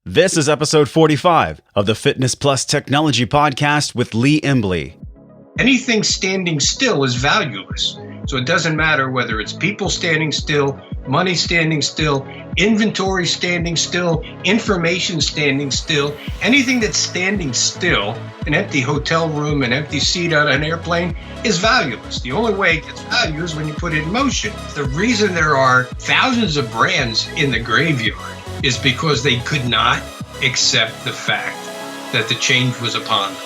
This is episode 45 of the Fitness Plus Technology Podcast with Lee Embley. Anything standing still is valueless. So it doesn't matter whether it's people standing still, money standing still, inventory standing still, information standing still. Anything that's standing still, an empty hotel room, an empty seat on an airplane, is valueless. The only way it gets value is when you put it in motion. The reason there are thousands of brands in the graveyard is because they could not accept the fact that the change was upon them.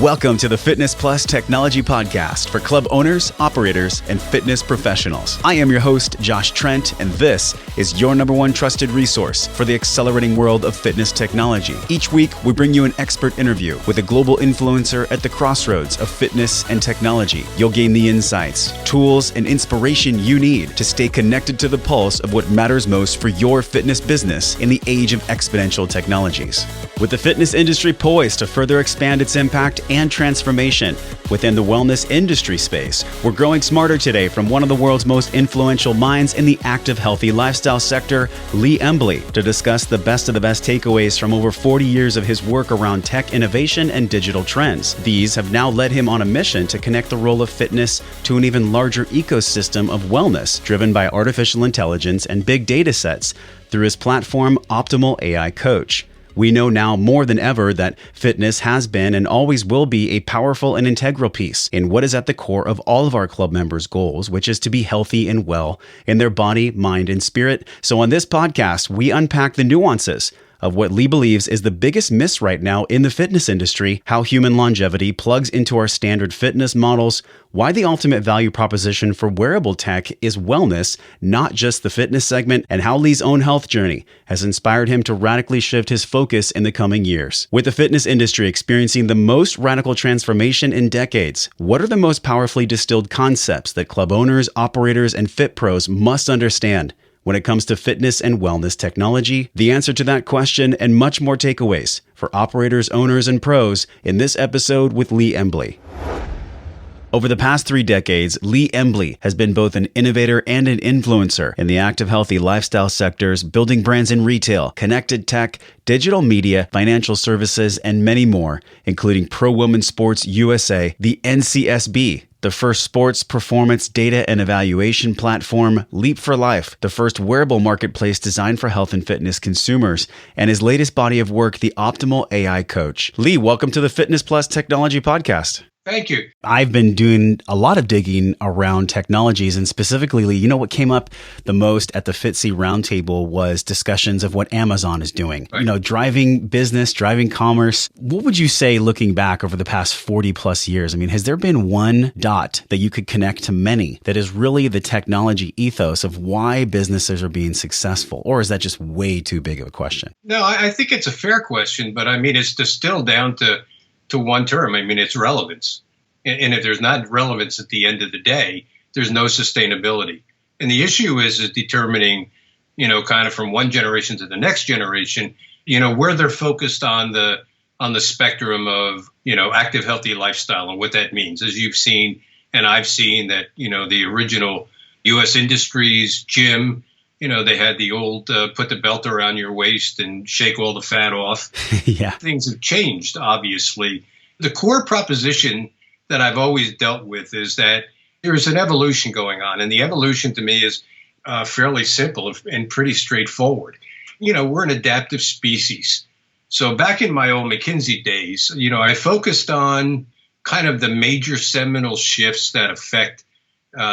Welcome to the Fitness Plus Technology Podcast for club owners, operators, and fitness professionals. I am your host, Josh Trent, and this is your number one trusted resource for the accelerating world of fitness technology. Each week, we bring you an expert interview with a global influencer at the crossroads of fitness and technology. You'll gain the insights, tools, and inspiration you need to stay connected to the pulse of what matters most for your fitness business in the age of exponential technologies. With the fitness industry poised to further expand its impact and transformation within the wellness industry space, we're growing smarter today from one of the world's most influential minds in the active, healthy lifestyle sector, Lee Embley, to discuss the best of the best takeaways from over 40 years of his work around tech innovation and digital trends. These have now led him on a mission to connect the role of fitness to an even larger ecosystem of wellness driven by artificial intelligence and big data sets through his platform, Optimal AI Coach. We know now more than ever that fitness has been and always will be a powerful and integral piece in what is at the core of all of our club members' goals, which is to be healthy and well in their body, mind, and spirit. So on this podcast, we unpack the nuances of what Lee believes is the biggest miss right now in the fitness industry, how human longevity plugs into our standard fitness models, why the ultimate value proposition for wearable tech is wellness, not just the fitness segment, and how Lee's own health journey has inspired him to radically shift his focus in the coming years. With the fitness industry experiencing the most radical transformation in decades, what are the most powerfully distilled concepts that club owners, operators, and fit pros must understand when it comes to fitness and wellness technology? The answer to that question and much more takeaways for operators, owners, and pros in this episode with Lee Embley. Over the past 3 decades, Lee Embley has been both an innovator and an influencer in the active, healthy lifestyle sectors, building brands in retail, connected tech, digital media, financial services, and many more, including Pro Women's Sports USA, the NCSB, the first sports performance data and evaluation platform, Leap for Life, the first wearable marketplace designed for health and fitness consumers, and his latest body of work, the Optimal AI Coach. Lee, welcome to the Fitness Plus Technology Podcast. Thank you. I've been doing a lot of digging around technologies, and specifically, Lee, what came up the most at the FitC Roundtable was discussions of what Amazon is doing. Right. Driving business, driving commerce. What would you say, looking back over the past 40 plus years? Has there been one dot that you could connect to many that is really the technology ethos of why businesses are being successful? Or is that just way too big of a question? No, I think it's a fair question, but it's distilled down to one term. It's relevance. And if there's not relevance at the end of the day, there's no sustainability. And the issue is determining, kind of from one generation to the next generation, where they're focused on the spectrum of, active, healthy lifestyle and what that means. As you've seen, and I've seen that, the original U.S. Industries gym, they had the old put the belt around your waist and shake all the fat off. Yeah. Things have changed, obviously. The core proposition that I've always dealt with is that there's an evolution going on. And the evolution to me is fairly simple and pretty straightforward. We're an adaptive species. So back in my old McKinsey days, I focused on kind of the major seminal shifts that affect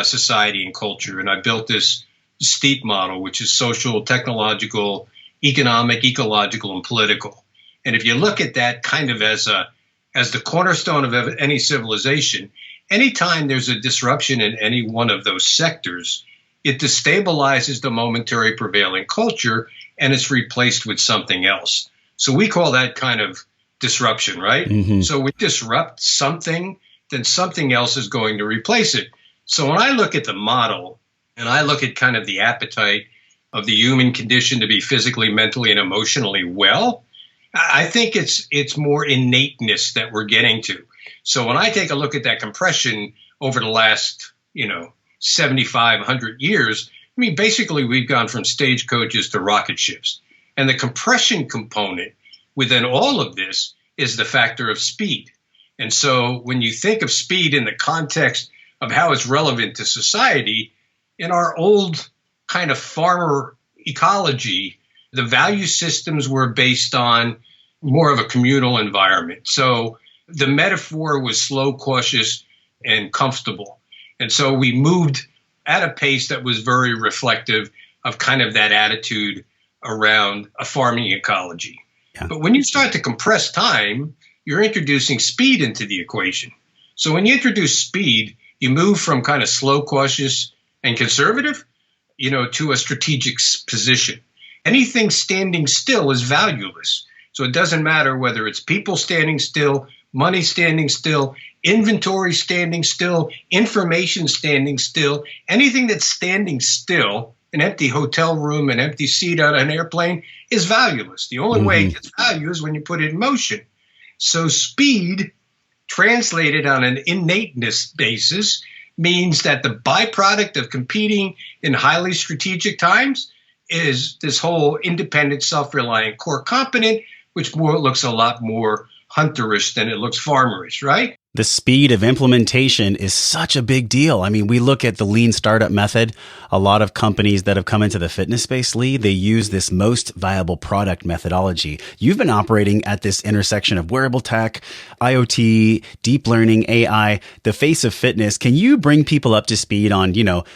society and culture. And I built this STEEP model, which is social, technological, economic, ecological, and political. And if you look at that kind of as the cornerstone of any civilization, anytime there's a disruption in any one of those sectors, it destabilizes the momentary prevailing culture and it's replaced with something else. So we call that kind of disruption, right? Mm-hmm. So we disrupt something, then something else is going to replace it. So when I look at the model, and I look at kind of the appetite of the human condition to be physically, mentally, and emotionally well, I think it's more innateness that we're getting to. So when I take a look at that compression over the last, 7,500 years, basically we've gone from stagecoaches to rocket ships. And the compression component within all of this is the factor of speed. And so when you think of speed in the context of how it's relevant to society, in our old kind of farmer ecology, the value systems were based on more of a communal environment. So the metaphor was slow, cautious, and comfortable. And so we moved at a pace that was very reflective of kind of that attitude around a farming ecology. Yeah. But when you start to compress time, you're introducing speed into the equation. So when you introduce speed, you move from kind of slow, cautious, and conservative, to a strategic position. Anything standing still is valueless. So it doesn't matter whether it's people standing still, money standing still, inventory standing still, information standing still. Anything that's standing still, an empty hotel room, an empty seat on an airplane, is valueless. The only way it gets value is when you put it in motion. So speed, translated on an innateness basis, means that the byproduct of competing in highly strategic times is this whole independent, self-reliant core component, which looks a lot more hunterish than it looks farmerish, right? The speed of implementation is such a big deal. I mean, we look at the lean startup method. A lot of companies that have come into the fitness space, Lee, they use this most viable product methodology. You've been operating at this intersection of wearable tech, IoT, deep learning, AI, the face of fitness. Can you bring people up to speed on,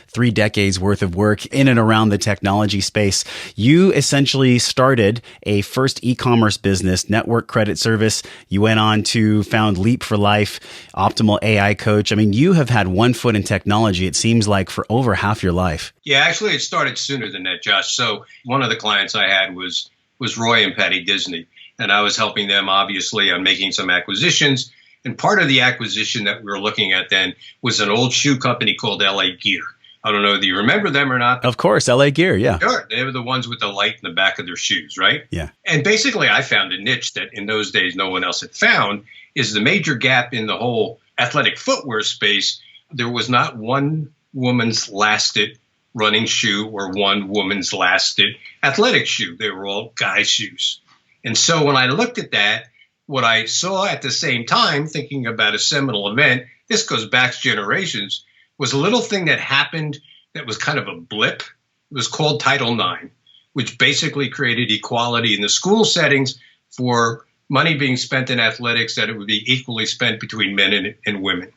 3 decades worth of work in and around the technology space? You essentially started a first e-commerce business, network credit service. You went on to found Leap for Life, Optimal AI Coach. I mean, you have had one foot in technology, it seems like, for over half your life. Yeah, actually, it started sooner than that, Josh. So one of the clients I had was Roy and Patty Disney, and I was helping them, obviously, on making some acquisitions. And part of the acquisition that we were looking at then was an old shoe company called LA Gear. I don't know whether you remember them or not. Of course, LA Gear, yeah. Sure. They were the ones with the light in the back of their shoes, right? Yeah. And basically, I found a niche that in those days no one else had found, is the major gap in the whole athletic footwear space. There was not one woman's lasted running shoe or one woman's lasted athletic shoe. They were all guys' shoes. And so when I looked at that, what I saw at the same time, thinking about a seminal event, this goes back generations, was a little thing that happened that was kind of a blip. It was called Title IX, which basically created equality in the school settings for money being spent in athletics, that it would be equally spent between men and women,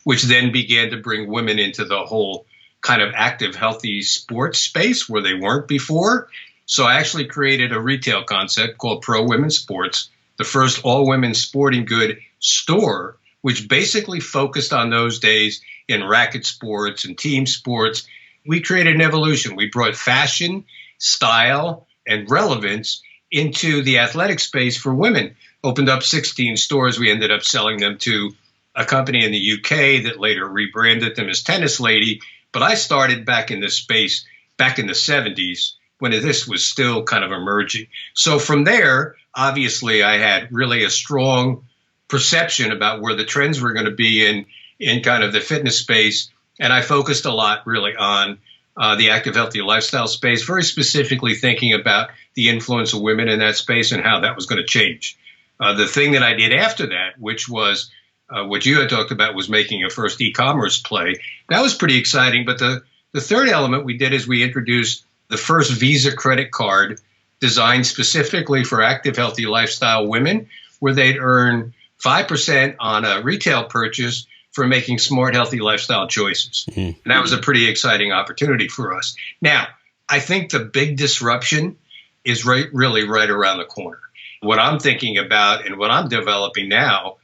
which then began to bring women into the whole kind of active, healthy sports space where they weren't before. So I actually created a retail concept called Pro Women's Sports, the first all-women sporting good store, which basically focused on those days in racket sports and team sports. We created an evolution. We brought fashion, style, and relevance into the athletic space for women. Opened up 16 stores. We ended up selling them to a company in the UK that later rebranded them as Tennis Lady. But I started back in this space back in the 70s when this was still kind of emerging. So from there, obviously, I had really a strong perception about where the trends were going to be in kind of the fitness space. And I focused a lot really on the active, healthy lifestyle space, very specifically thinking about the influence of women in that space and how that was going to change. The thing that I did after that, which was what you had talked about, was making a first e-commerce play. That was pretty exciting. But the third element we did is we introduced the first Visa credit card designed specifically for active, healthy lifestyle women, where they'd earn 5% on a retail purchase for making smart, healthy lifestyle choices. Mm-hmm. And that was a pretty exciting opportunity for us. Now, I think the big disruption is really right around the corner. What I'm thinking about and what I'm developing now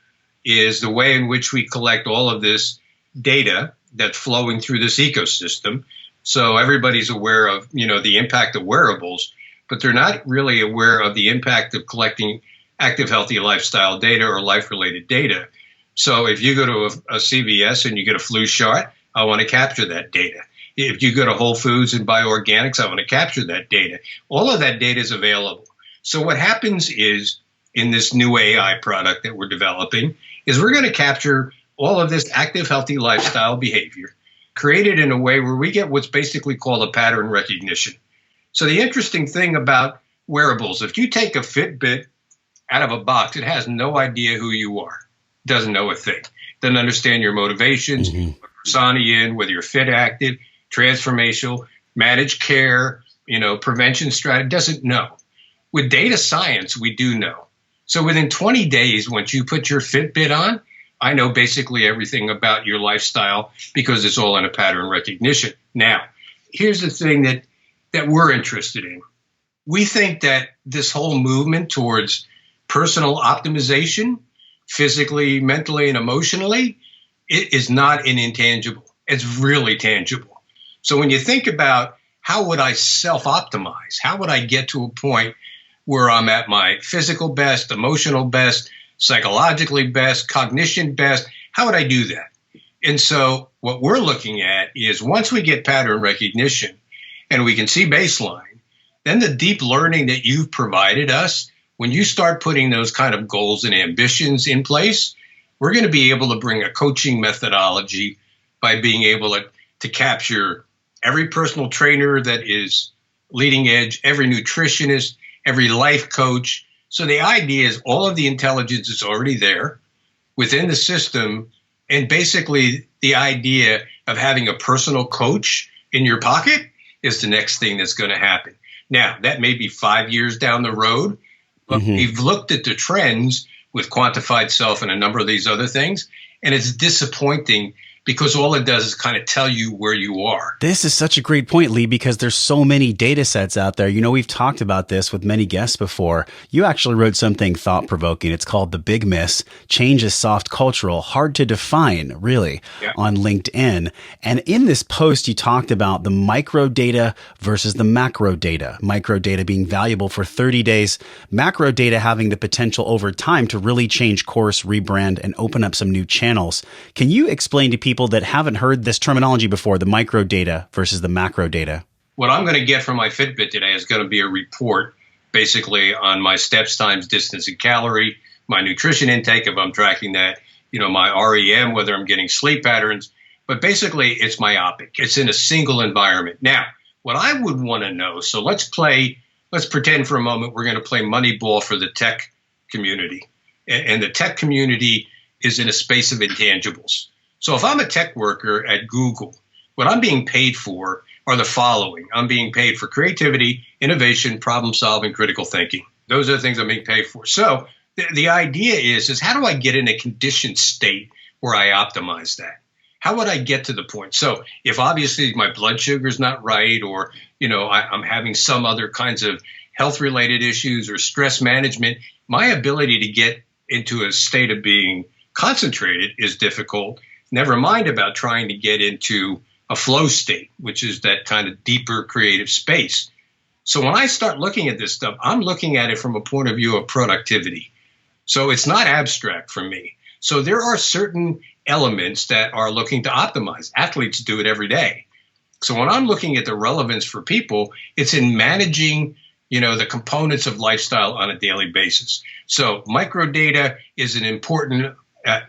is the way in which we collect all of this data that's flowing through this ecosystem. So everybody's aware of, the impact of wearables, but they're not really aware of the impact of collecting active, healthy lifestyle data or life-related data. So if you go to a CVS and you get a flu shot, I want to capture that data. If you go to Whole Foods and buy organics, I want to capture that data. All of that data is available. So what happens is, in this new AI product that we're developing, is we're going to capture all of this active, healthy lifestyle behavior, create it in a way where we get what's basically called a pattern recognition. So the interesting thing about wearables. If you take a Fitbit out of a box, it has no idea who you are. Doesn't know a thing. Doesn't understand your motivations, what persona you're in, whether you're fit, active, transformational, managed care, prevention strategy. Doesn't know. With data science, we do know. So within 20 days, once you put your Fitbit on, I know basically everything about your lifestyle because it's all in a pattern recognition. Now, here's the thing that we're interested in. We think that this whole movement towards personal optimization, physically, mentally, and emotionally, it is not an intangible. It's really tangible. So when you think about how would I self-optimize, how would I get to a point where I'm at my physical best, emotional best, psychologically best, cognition best, how would I do that? And so what we're looking at is once we get pattern recognition and we can see baseline, then the deep learning that you've provided us, when you start putting those kind of goals and ambitions in place, we're going to be able to bring a coaching methodology by being able to capture every personal trainer that is leading edge, every nutritionist, every life coach. So the idea is all of the intelligence is already there within the system. And basically the idea of having a personal coach in your pocket is the next thing that's going to happen. Now, that may be 5 years down the road, but we've looked at the trends with quantified self and a number of these other things, and it's disappointing because all it does is kind of tell you where you are. This is such a great point, Lee, because there's so many data sets out there. We've talked about this with many guests before. You actually wrote something thought-provoking. It's called The Big Miss. Change is soft cultural, hard to define, really, on LinkedIn. And in this post, you talked about the micro data versus the macro data. Micro data being valuable for 30 days, macro data having the potential over time to really change course, rebrand, and open up some new channels. Can you explain to people that haven't heard this terminology before, the micro data versus the macro data? What I'm going to get from my Fitbit today is going to be a report basically on my steps, times, distance, and calorie, my nutrition intake, if I'm tracking that, my REM, whether I'm getting sleep patterns, but basically it's myopic. It's in a single environment. Now, what I would want to know, so let's pretend for a moment we're going to play Moneyball for the tech community. And the tech community is in a space of intangibles. So if I'm a tech worker at Google, what I'm being paid for are the following. I'm being paid for creativity, innovation, problem solving, critical thinking. Those are the things I'm being paid for. So the idea is how do I get in a conditioned state where I optimize that? How would I get to the point? So if obviously my blood sugar is not right, or I'm having some other kinds of health related issues or stress management, my ability to get into a state of being concentrated is difficult. Never mind about trying to get into a flow state, which is that kind of deeper creative space. So when I start looking at this stuff, I'm looking at it from a point of view of productivity. So it's not abstract for me. So there are certain elements that are looking to optimize. Athletes do it every day. So when I'm looking at the relevance for people, it's in managing, the components of lifestyle on a daily basis. So microdata is an important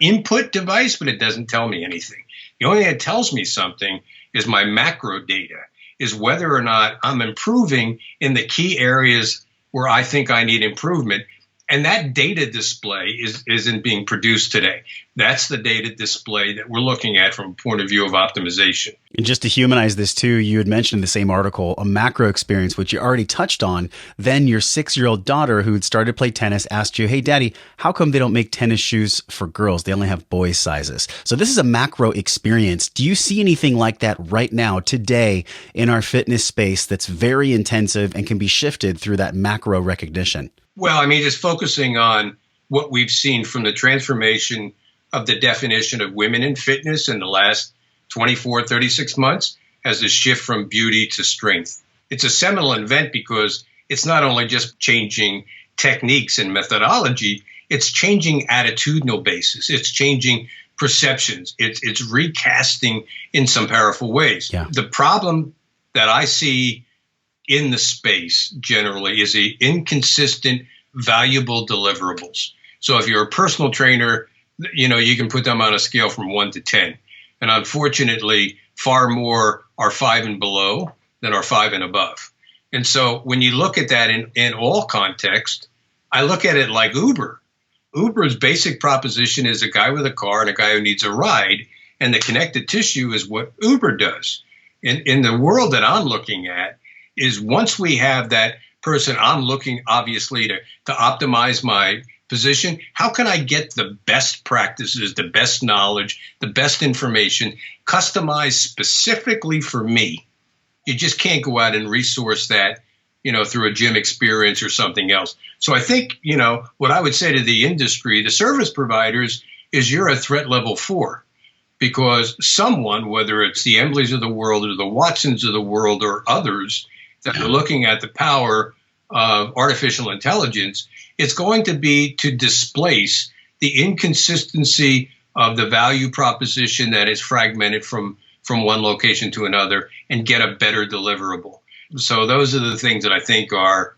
input device, but it doesn't tell me anything. The only thing that tells me something is my macro data, is whether or not I'm improving in the key areas where I think I need improvement. And that data display isn't being produced today. That's the data display that we're looking at from a point of view of optimization. And just to humanize this too, you had mentioned in the same article, a macro experience, which you already touched on. Then your 6-year-old daughter who had started to play tennis asked you, hey, Daddy, how come they don't make tennis shoes for girls? They only have boys' sizes. So this is a macro experience. Do you see anything like that right now, today, in our fitness space that's very intensive and can be shifted through that macro recognition? Well, just focusing on what we've seen from the transformation of the definition of women in fitness in the last 24, 36 months as a shift from beauty to strength. It's a seminal event because it's not only just changing techniques and methodology, it's changing attitudinal basis. It's changing perceptions. It's recasting in some powerful ways. Yeah. The problem that I see in the space generally is the inconsistent, valuable deliverables. So if you're a personal trainer, you can put them on a scale from 1 to 10. And unfortunately, far more are 5 and below than are 5 and above. And so when you look at that in all context, I look at it like Uber. Uber's basic proposition is a guy with a car and a guy who needs a ride, and the connected tissue is what Uber does. In the world that I'm looking at is once we have that person, I'm looking obviously to optimize my position. How can I get the best practices, the best knowledge, the best information customized specifically for me? You just can't go out and resource that, through a gym experience or something else. So I think, what I would say to the industry, the service providers, is you're a threat level 4. Because someone, whether it's the Embleys of the world or the Watsons of the world or others that are looking at the power of artificial intelligence, it's going to be to displace the inconsistency of the value proposition that is fragmented from one location to another and get a better deliverable. So those are the things that I think are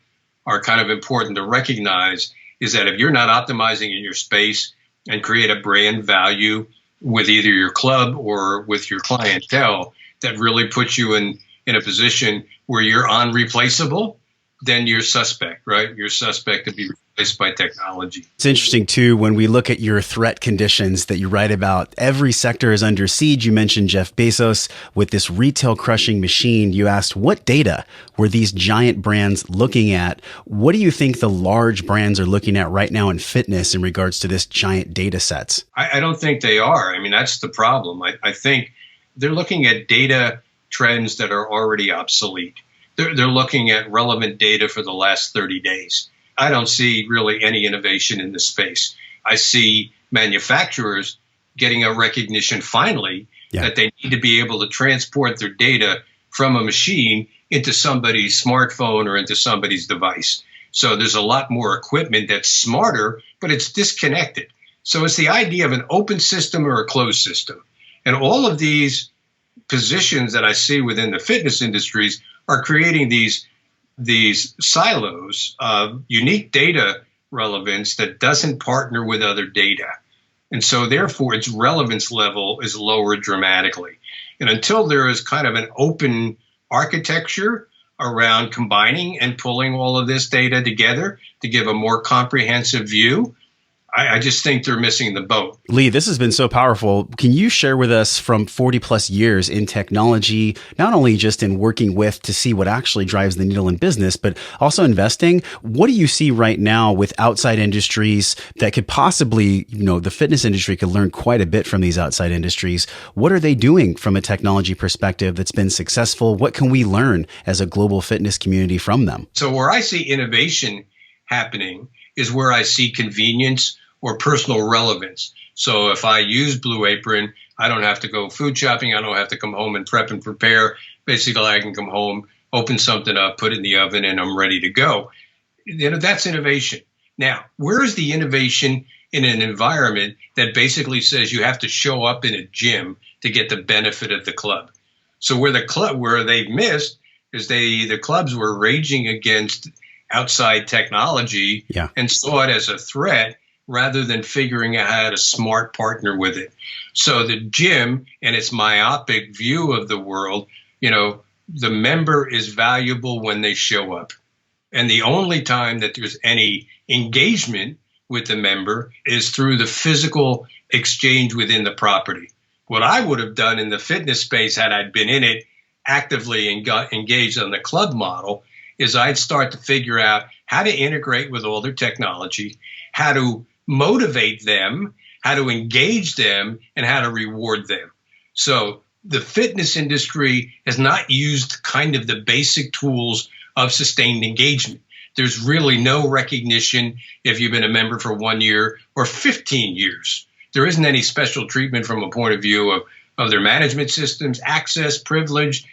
kind of important to recognize, is that if you're not optimizing in your space and create a brand value with either your club or with your clientele that really puts you in a position where you're unreplaceable, then you're suspect, right? You're suspect to be replaced by technology. It's interesting, too, when we look at your threat conditions that you write about, every sector is under siege. You mentioned Jeff Bezos with this retail crushing machine. You asked, what data were these giant brands looking at? What do you think the large brands are looking at right now in fitness in regards to this giant data sets? I don't think they are. I mean, that's the problem. I think they're looking at data trends that are already obsolete. They're looking at relevant data for the last 30 days. I don't see really any innovation in this space. I see manufacturers getting a recognition finally that they need to be able to transport their data from a machine into somebody's smartphone or into somebody's device. So there's a lot more equipment that's smarter, but it's disconnected. So it's the idea of an open system or a closed system. And all of these positions that I see within the fitness industries are creating these silos of unique data relevance that doesn't partner with other data. And so therefore its relevance level is lowered dramatically. And until there is kind of an open architecture around combining and pulling all of this data together to give a more comprehensive view, I just think they're missing the boat. Lee, this has been so powerful. Can you share with us from 40 plus years in technology, not only just in working with to see what actually drives the needle in business, but also investing? What do you see right now with outside industries that could possibly, the fitness industry could learn quite a bit from these outside industries? What are they doing from a technology perspective that's been successful? What can we learn as a global fitness community from them? So where I see innovation happening is where I see convenience or personal relevance. So if I use Blue Apron, I don't have to go food shopping. I don't have to come home and prep and prepare. Basically, I can come home, open something up, put it in the oven, and I'm ready to go. That's innovation. Now, where is the innovation in an environment that basically says you have to show up in a gym to get the benefit of the club? So where they've missed is the clubs were raging against outside technology and saw it as a threat, rather than figuring out how to smart partner with it. So the gym and its myopic view of the world, the member is valuable when they show up. And the only time that there's any engagement with the member is through the physical exchange within the property. What I would have done in the fitness space had I been in it actively and got engaged on the club model is I'd start to figure out how to integrate with all their technology, how to motivate them, how to engage them, and how to reward them. So the fitness industry has not used kind of the basic tools of sustained engagement. There's really no recognition if you've been a member for 1 year or 15 years. There isn't any special treatment from a point of view of their management systems, access, privilege.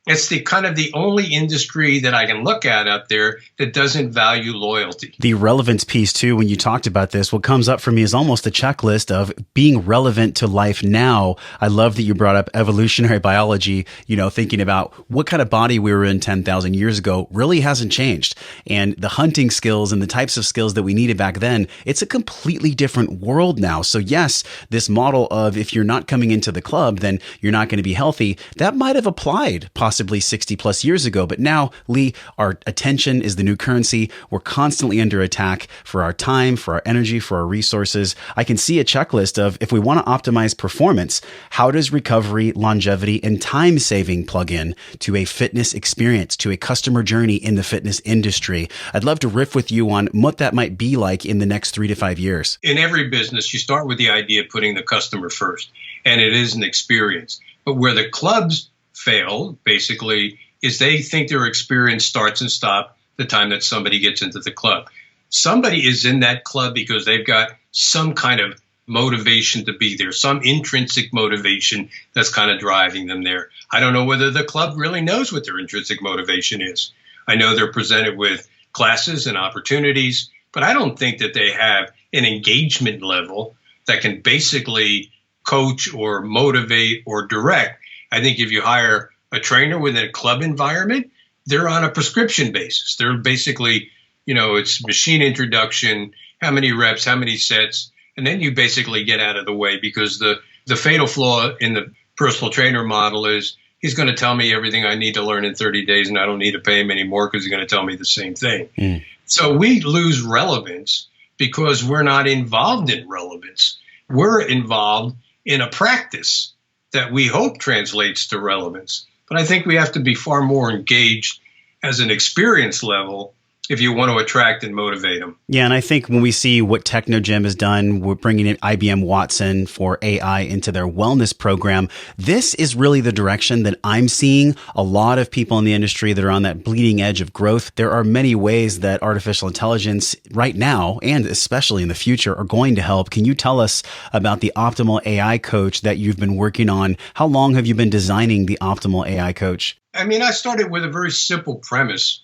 It's the kind of the only industry that I can look at out there that doesn't value loyalty. The relevance piece too, when you talked about this, what comes up for me is almost a checklist of being relevant to life now. I love that you brought up evolutionary biology, thinking about what kind of body we were in 10,000 years ago really hasn't changed. And the hunting skills and the types of skills that we needed back then, it's a completely different world now. So yes, this model of if you're not coming into the club, then you're not going to be healthy, that might have applied possibly possibly 60 plus years ago. But now, Lee, our attention is the new currency. We're constantly under attack for our time, for our energy, for our resources. I can see a checklist of, if we want to optimize performance, how does recovery, longevity, and time saving plug in to a fitness experience, to a customer journey in the fitness industry? I'd love to riff with you on what that might be like in the next 3 to 5 years. In every business, you start with the idea of putting the customer first, and it is an experience. But where the clubs fail, basically, is they think their experience starts and stops the time that somebody gets into the club. Somebody is in that club because they've got some kind of motivation to be there, some intrinsic motivation that's kind of driving them there. I don't know whether the club really knows what their intrinsic motivation is. I know they're presented with classes and opportunities, but I don't think that they have an engagement level that can basically coach or motivate or direct. I think if you hire a trainer within a club environment, they're on a prescription basis. They're basically, it's machine introduction, how many reps, how many sets, and then you basically get out of the way, because the fatal flaw in the personal trainer model is he's going to tell me everything I need to learn in 30 days, and I don't need to pay him anymore because he's going to tell me the same thing. So we lose relevance because we're not involved in relevance. We're involved in a practice that we hope translates to relevance. But I think we have to be far more engaged as an experience level if you want to attract and motivate them. Yeah, and I think when we see what Technogym has done, we're bringing in IBM Watson for AI into their wellness program. This is really the direction that I'm seeing a lot of people in the industry that are on that bleeding edge of growth. There are many ways that artificial intelligence right now, and especially in the future, are going to help. Can you tell us about the Optimal AI Coach that you've been working on? How long have you been designing the Optimal AI Coach? I started with a very simple premise,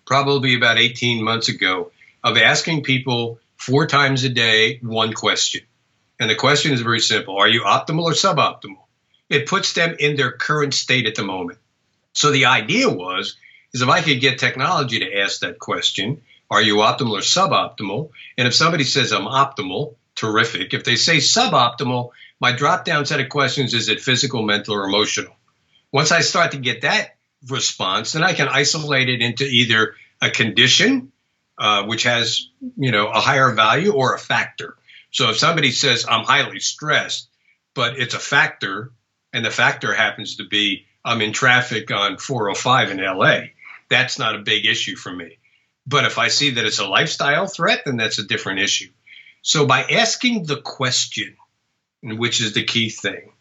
probably about 18 months ago, of asking people 4 times a day one question. And the question is very simple. Are you optimal or suboptimal? It puts them in their current state at the moment. So the idea is if I could get technology to ask that question, are you optimal or suboptimal? And if somebody says I'm optimal, terrific. If they say suboptimal, my drop-down set of questions, is it physical, mental, or emotional? Once I start to get that response, then I can isolate it into either a condition, which has, a higher value, or a factor. So if somebody says I'm highly stressed, but it's a factor, and the factor happens to be I'm in traffic on 405 in LA, that's not a big issue for me. But if I see that it's a lifestyle threat, then that's a different issue. So by asking the question, which is the key thing,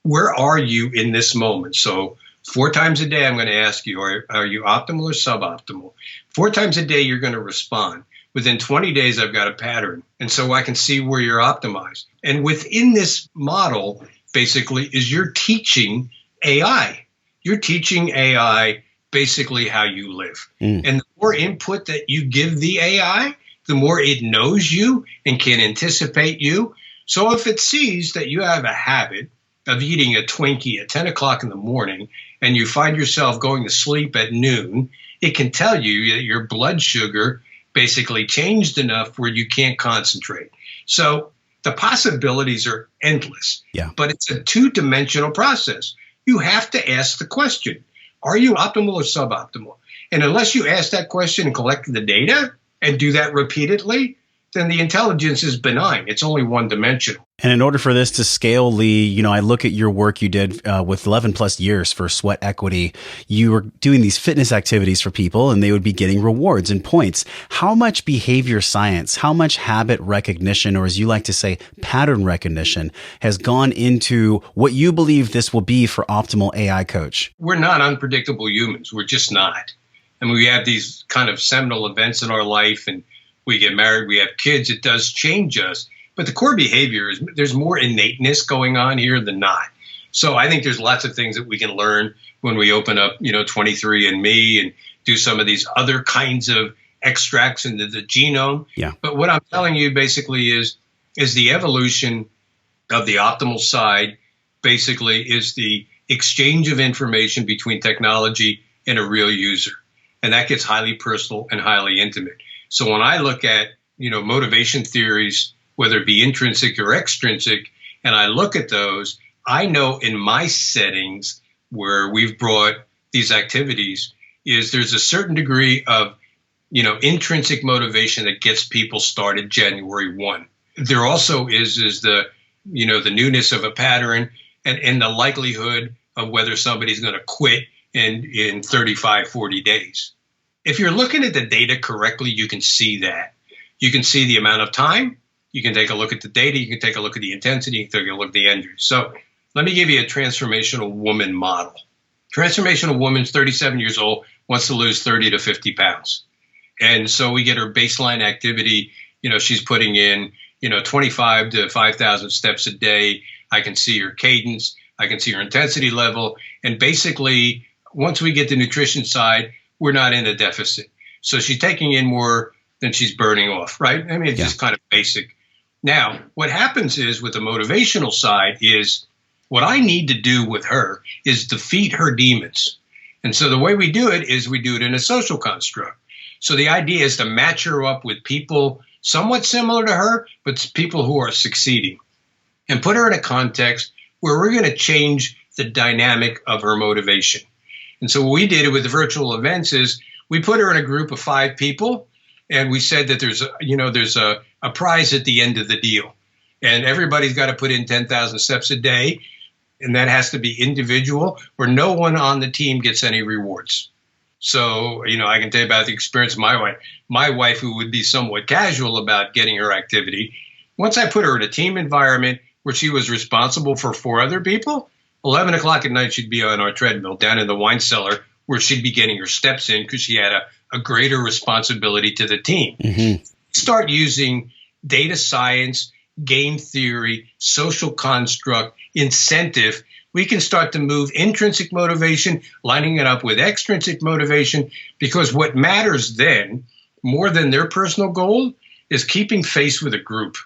where are you in this moment? So 4 times a day, I'm going to ask you, are you optimal or suboptimal? 4 times a day, you're going to respond. Within 20 days, I've got a pattern. And so I can see where you're optimized. And within this model, basically, is you're teaching AI. You're teaching AI basically how you live. And the more input that you give the AI, the more it knows you and can anticipate you. So if it sees that you have a habit of eating a Twinkie at 10 o'clock in the morning, and you find yourself going to sleep at noon, it can tell you that your blood sugar basically changed enough where you can't concentrate. So the possibilities are endless, but it's a 2-dimensional process. You have to ask the question, are you optimal or suboptimal? And unless you ask that question and collect the data and do that repeatedly, then the intelligence is benign. It's only 1-dimensional. And in order for this to scale, Lee, I look at your work you did with 11 plus years for Sweat Equity. You were doing these fitness activities for people, and they would be getting rewards and points. How much behavior science, how much habit recognition, or as you like to say, pattern recognition, has gone into what you believe this will be for Optimal AI Coach? We're not unpredictable humans. We're just not. And we have these kind of seminal events in our life, and we get married, we have kids. It does change us. But the core behavior is there's more innateness going on here than not. So I think there's lots of things that we can learn when we open up, 23andMe and do some of these other kinds of extracts into the genome. But what I'm telling you basically is the evolution of the optimal side basically is the exchange of information between technology and a real user. And that gets highly personal and highly intimate. So when I look at, motivation theories, whether it be intrinsic or extrinsic, and I look at those, I know in my settings where we've brought these activities is there's a certain degree of, intrinsic motivation that gets people started January 1. There also is the, the newness of a pattern and the likelihood of whether somebody's going to quit in 35, 40 days. If you're looking at the data correctly, you can see that. You can see the amount of time. You can take a look at the data. You can take a look at the intensity. You can take a look at the injuries. So let me give you a transformational woman model. Transformational woman's 37 years old, wants to lose 30 to 50 pounds. And so we get her baseline activity. She's putting in, 25 to 5,000 steps a day. I can see her cadence. I can see her intensity level. And basically, once we get the nutrition side, we're not in a deficit. So she's taking in more than she's burning off, right? I mean, it's just kind of basic. Now, what happens is with the motivational side is what I need to do with her is defeat her demons. And so the way we do it is we do it in a social construct. So the idea is to match her up with people somewhat similar to her, but people who are succeeding, and put her in a context where we're going to change the dynamic of her motivation. And so what we did with the virtual events is we put her in a group of 5 people, and we said that there's a prize at the end of the deal. And everybody's got to put in 10,000 steps a day, and that has to be individual, or no one on the team gets any rewards. So, I can tell you about the experience of my wife. My wife, who would be somewhat casual about getting her activity, once I put her in a team environment where she was responsible for 4 other people, 11 o'clock at night, she'd be on our treadmill down in the wine cellar where she'd be getting her steps in because she had a greater responsibility to the team. Mm-hmm. Start using data science, game theory, social construct, incentive. We can start to move intrinsic motivation, lining it up with extrinsic motivation, because what matters then, more than their personal goal, is keeping faith with a group.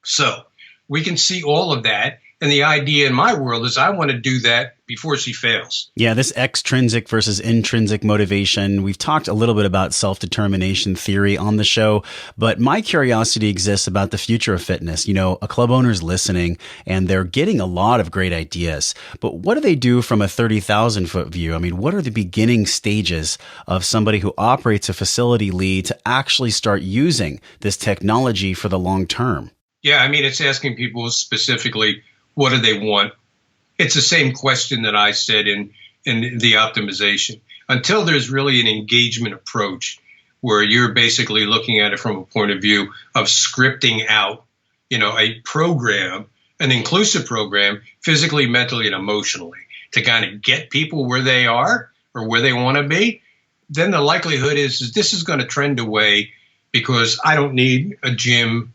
So we can see all of that. And the idea in my world is I want to do that before she fails. Yeah, this extrinsic versus intrinsic motivation. We've talked a little bit about self-determination theory on the show, but my curiosity exists about the future of fitness. A club owner's listening and they're getting a lot of great ideas, but what do they do from a 30,000 foot view? I mean, what are the beginning stages of somebody who operates a facility lead to actually start using this technology for the long term? Yeah, I mean, it's asking people specifically, what do they want? It's the same question that I said in the optimization. Until there's really an engagement approach where you're basically looking at it from a point of view of scripting out, a program, an inclusive program, physically, mentally, and emotionally, to kind of get people where they are or where they want to be, then the likelihood is this is going to trend away because I don't need a gym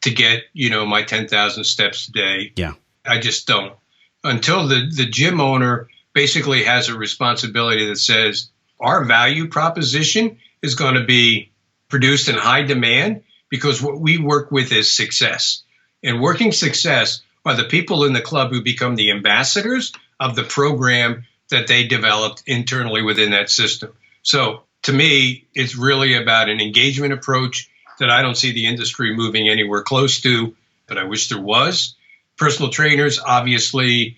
to get, my 10,000 steps a day. Yeah. I just don't. Until the gym owner basically has a responsibility that says our value proposition is going to be produced in high demand because what we work with is success. And working success are the people in the club who become the ambassadors of the program that they developed internally within that system. So to me, it's really about an engagement approach that I don't see the industry moving anywhere close to, but I wish there was. Personal trainers, obviously,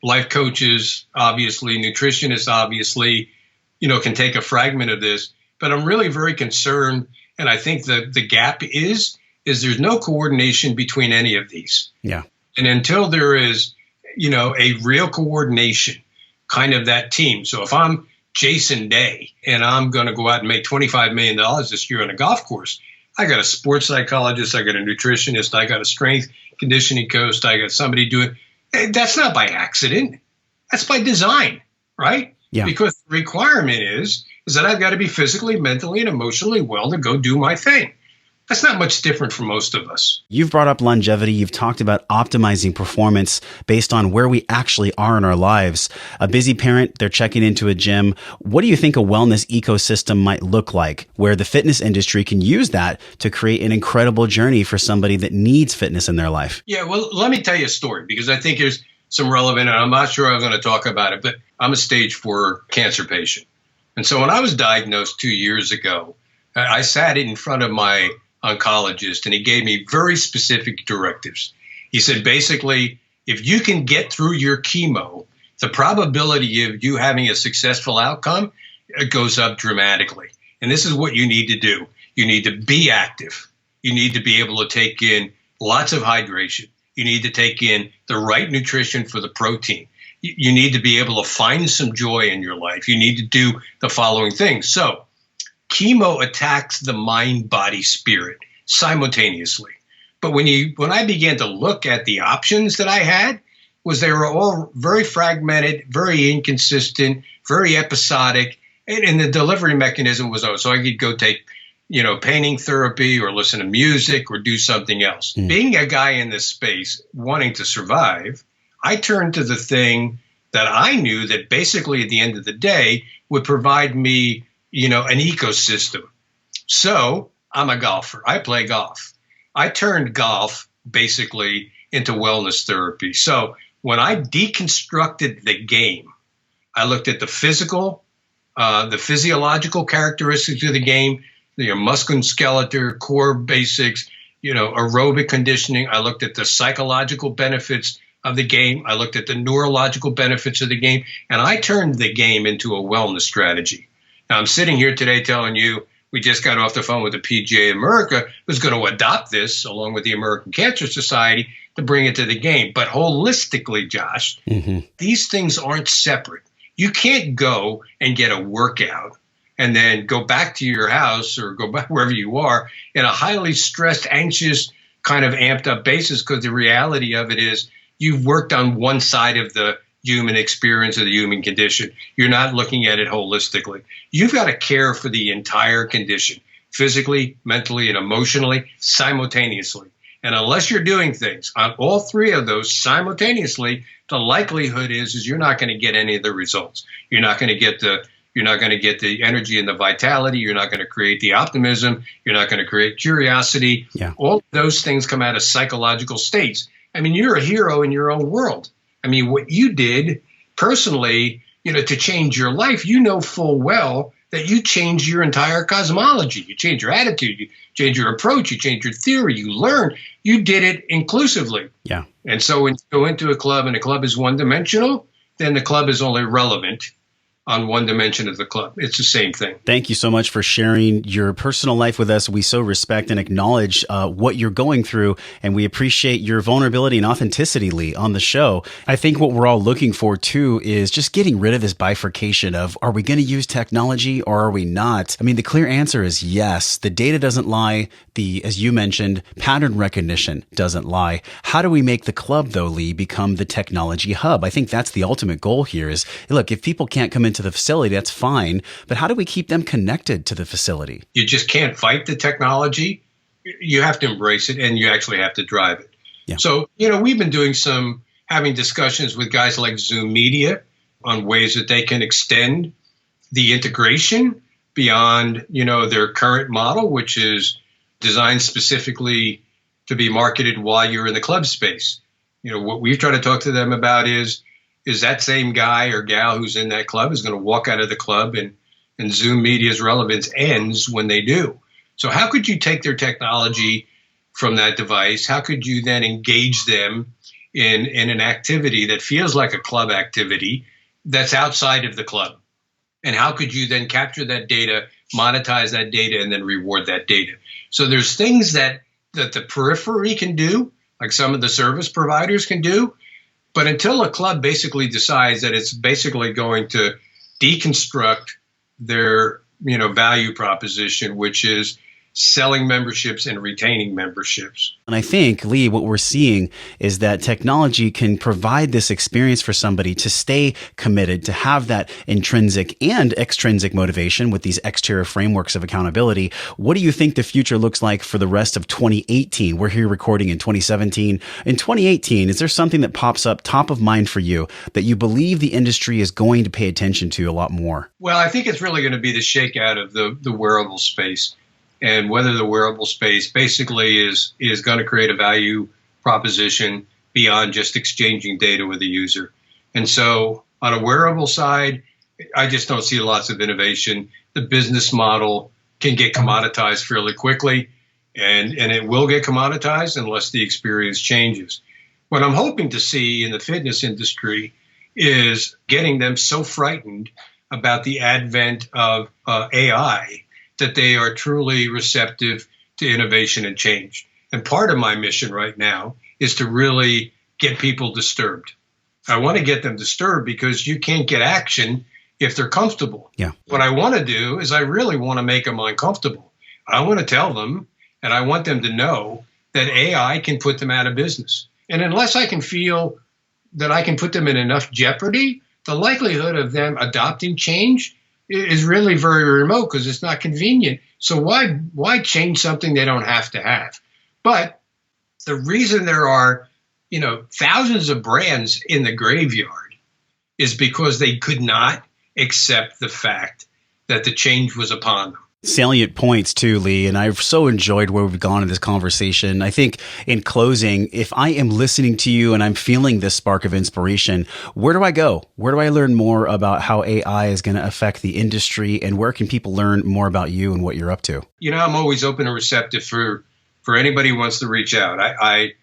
life coaches, obviously, nutritionists, obviously, can take a fragment of this. But I'm really very concerned, and I think the gap is there's no coordination between any of these. Yeah. And until there is, a real coordination, kind of that team. So if I'm Jason Day and I'm going to go out and make $25 million this year on a golf course, I got a sports psychologist, I got a nutritionist, I got a strength conditioning coach, I got somebody doing. That's not by accident. That's by design, right? Yeah. Because the requirement is that I've got to be physically, mentally, and emotionally well to go do my thing. That's not much different from most of us. You've brought up longevity. You've talked about optimizing performance based on where we actually are in our lives. A busy parent, they're checking into a gym. What do you think a wellness ecosystem might look like where the fitness industry can use that to create an incredible journey for somebody that needs fitness in their life? Yeah, well, let me tell you a story because I think there's some relevant, and I'm not sure I'm going to talk about it, but I'm a stage 4 cancer patient. And so when I was diagnosed 2 years ago, I sat in front of my oncologist, and he gave me very specific directives. He said, basically, if you can get through your chemo, the probability of you having a successful outcome goes up dramatically. And this is what you need to do. You need to be active. You need to be able to take in lots of hydration. You need to take in the right nutrition for the protein. You need to be able to find some joy in your life. You need to do the following things. So chemo attacks the mind, body, spirit simultaneously. But when I began to look at the options that I had, they were all very fragmented, very inconsistent, very episodic, and the delivery mechanism was so I could go take, painting therapy or listen to music or do something else. Being a guy in this space wanting to survive, I turned to the thing that I knew that basically at the end of the day would provide me, an ecosystem. So I'm a golfer. I play golf. I turned golf basically into wellness therapy. So when I deconstructed the game, I looked at the physiological characteristics of the game, musculoskeletal, core basics, aerobic conditioning. I looked at the psychological benefits of the game. I looked at the neurological benefits of the game, and I turned the game into a wellness strategy. Now, I'm sitting here today telling you we just got off the phone with the PGA America, who's going to adopt this along with the American Cancer Society to bring it to the game. But holistically, Josh, these things aren't separate. You can't go and get a workout and then go back to your house or go back wherever you are in a highly stressed, anxious, kind of amped up basis, because the reality of it is you've worked on one side of the human experience or the human condition. You're not looking at it holistically. You've got to care for the entire condition, physically, mentally, and emotionally, simultaneously. And unless you're doing things on all three of those simultaneously, the likelihood is you're not going to get any of the results. You're not going to get the energy and the vitality. You're not going to create the optimism. You're not going to create curiosity. Yeah. All of those things come out of psychological states. I mean, you're a hero in your own world. I mean, what you did personally, to change your life, full well that you change your entire cosmology. You change your attitude. You change your approach. You change your theory. You learn. You did it inclusively. Yeah. And so when you go into a club and the club is one-dimensional, then the club is only relevant on one dimension of the club. It's the same thing. Thank you so much for sharing your personal life with us. We so respect and acknowledge what you're going through, and we appreciate your vulnerability and authenticity, Lee, on the show. I think what we're all looking for, too, is just getting rid of this bifurcation of, are we going to use technology or are we not? I mean, the clear answer is yes. The data doesn't lie. As you mentioned, pattern recognition doesn't lie. How do we make the club, though, Lee, become the technology hub? I think that's the ultimate goal here is, look, if people can't come into the facility, that's fine. But how do we keep them connected to the facility? You just can't fight the technology. You have to embrace it, and you actually have to drive it. Yeah. So, we've been having discussions with guys like Zoom Media on ways that they can extend the integration beyond, their current model, which is designed specifically to be marketed while you're in the club space. What we've tried to talk to them about is that same guy or gal who's in that club is going to walk out of the club and Zoom Media's relevance ends when they do. So how could you take their technology from that device? How could you then engage them in an activity that feels like a club activity that's outside of the club? And how could you then capture that data, monetize that data, and then reward that data? So there's things that the periphery can do, like some of the service providers can do. But until a club basically decides that it's basically going to deconstruct their, value proposition, which is selling memberships and retaining memberships. And I think, Lee, what we're seeing is that technology can provide this experience for somebody to stay committed, to have that intrinsic and extrinsic motivation with these exterior frameworks of accountability. What do you think the future looks like for the rest of 2018? We're here recording in 2017. In 2018, is there something that pops up top of mind for you that you believe the industry is going to pay attention to a lot more? Well, I think it's really going to be the shakeout of the wearable space. And whether the wearable space basically is going to create a value proposition beyond just exchanging data with the user. And so on a wearable side, I just don't see lots of innovation. The business model can get commoditized fairly quickly, and it will get commoditized unless the experience changes. What I'm hoping to see in the fitness industry is getting them so frightened about the advent of AI that they are truly receptive to innovation and change. And part of my mission right now is to really get people disturbed. I want to get them disturbed because you can't get action if they're comfortable. Yeah. What I want to do is I really want to make them uncomfortable. I want to tell them, and I want them to know that AI can put them out of business. And unless I can feel that I can put them in enough jeopardy, the likelihood of them adopting change is really very remote because it's not convenient. So why change something they don't have to have? But the reason there are, thousands of brands in the graveyard is because they could not accept the fact that the change was upon them. Salient points too, Lee, and I've so enjoyed where we've gone in this conversation. I think in closing, if I am listening to you and I'm feeling this spark of inspiration, where do I go? Where do I learn more about how AI is going to affect the industry, and where can people learn more about you and what you're up to? I'm always open and receptive for anybody who wants to reach out. I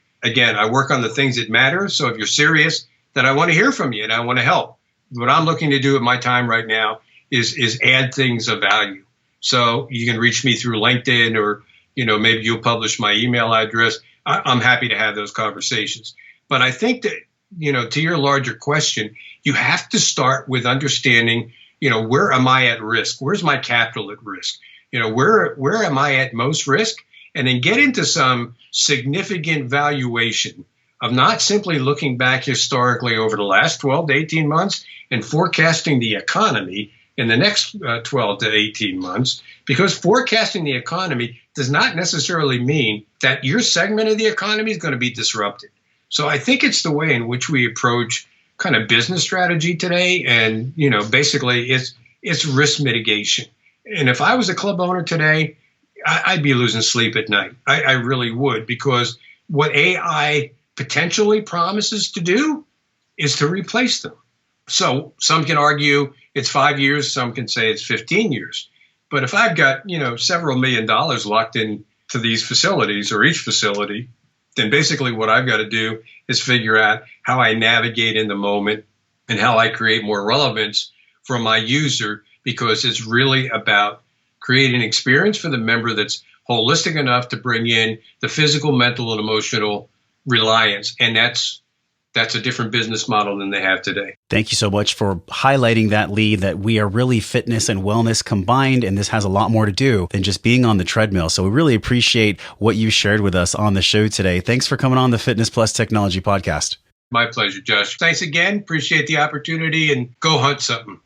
work on the things that matter. So if you're serious, then I want to hear from you and I want to help. What I'm looking to do with my time right now is add things of value. So you can reach me through LinkedIn, or, maybe you'll publish my email address. I'm happy to have those conversations. But I think that, to your larger question, you have to start with understanding, where am I at risk? Where's my capital at risk? Where am I at most risk? And then get into some significant valuation of not simply looking back historically over the last 12 to 18 months and forecasting the economy in the next 12 to 18 months, because forecasting the economy does not necessarily mean that your segment of the economy is going to be disrupted. So I think it's the way in which we approach kind of business strategy today. And, basically it's risk mitigation. And if I was a club owner today, I'd be losing sleep at night. I really would, because what AI potentially promises to do is to replace them. So some can argue it's 5 years, some can say it's 15 years. But if I've got, several $1 million locked in to these facilities, or each facility, then basically what I've got to do is figure out how I navigate in the moment and how I create more relevance for my user, because it's really about creating an experience for the member that's holistic enough to bring in the physical, mental, and emotional reliance. And that's a different business model than they have today. Thank you so much for highlighting that, Lee, that we are really fitness and wellness combined, and this has a lot more to do than just being on the treadmill. So we really appreciate what you shared with us on the show today. Thanks for coming on the Fitness Plus Technology Podcast. My pleasure, Josh. Thanks again. Appreciate the opportunity, and go hunt something.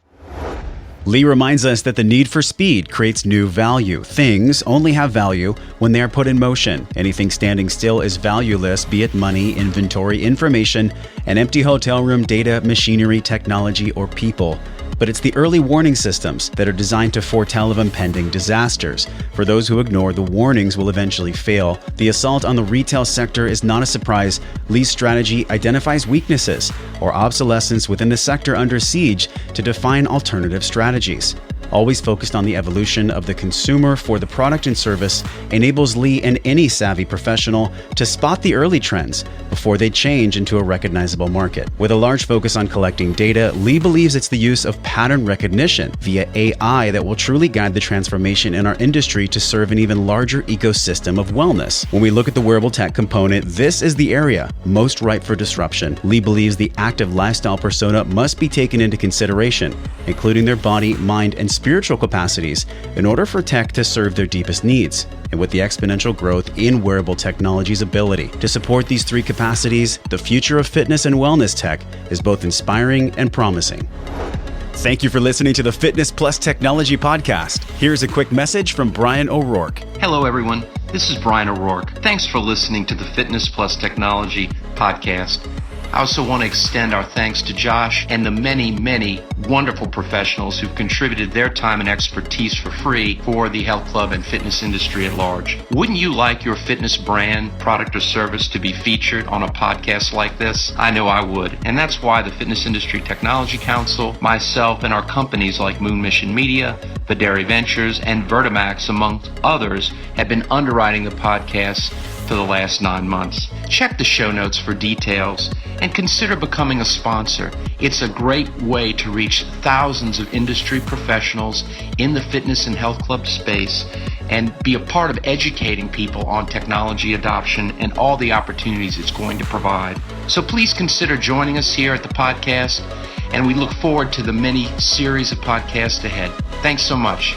Lee reminds us that the need for speed creates new value. Things only have value when they are put in motion. Anything standing still is valueless, be it money, inventory, information, an empty hotel room, data, machinery, technology, or people. But it's the early warning systems that are designed to foretell of impending disasters. For those who ignore, the warnings will eventually fail. The assault on the retail sector is not a surprise. Lee's strategy identifies weaknesses or obsolescence within the sector under siege to define alternative strategies. Always focused on the evolution of the consumer for the product and service, enables Lee and any savvy professional to spot the early trends before they change into a recognizable market. With a large focus on collecting data, Lee believes it's the use of pattern recognition via AI that will truly guide the transformation in our industry to serve an even larger ecosystem of wellness. When we look at the wearable tech component, this is the area most ripe for disruption. Lee believes the active lifestyle persona must be taken into consideration, including their body, mind, and spiritual capacities in order for tech to serve their deepest needs. And with the exponential growth in wearable technology's ability to support these three capacities, the future of fitness and wellness tech is both inspiring and promising. Thank you for listening to the Fitness Plus Technology Podcast. Here's a quick message from Brian O'Rourke. Hello, everyone. This is Brian O'Rourke. Thanks for listening to the Fitness Plus Technology Podcast. I also want to extend our thanks to Josh and the many, many wonderful professionals who've contributed their time and expertise for free for the health club and fitness industry at large. Wouldn't you like your fitness brand, product, or service to be featured on a podcast like this? I know I would. And that's why the Fitness Industry Technology Council, myself, and our companies like Moon Mission Media, Videri Ventures, and Vertimax, among others, have been underwriting the podcast for the last 9 months. Check the show notes for details and consider becoming a sponsor. It's a great way to reach thousands of industry professionals in the fitness and health club space and be a part of educating people on technology adoption and all the opportunities it's going to provide. So please consider joining us here at the podcast, and we look forward to the many series of podcasts ahead. Thanks so much.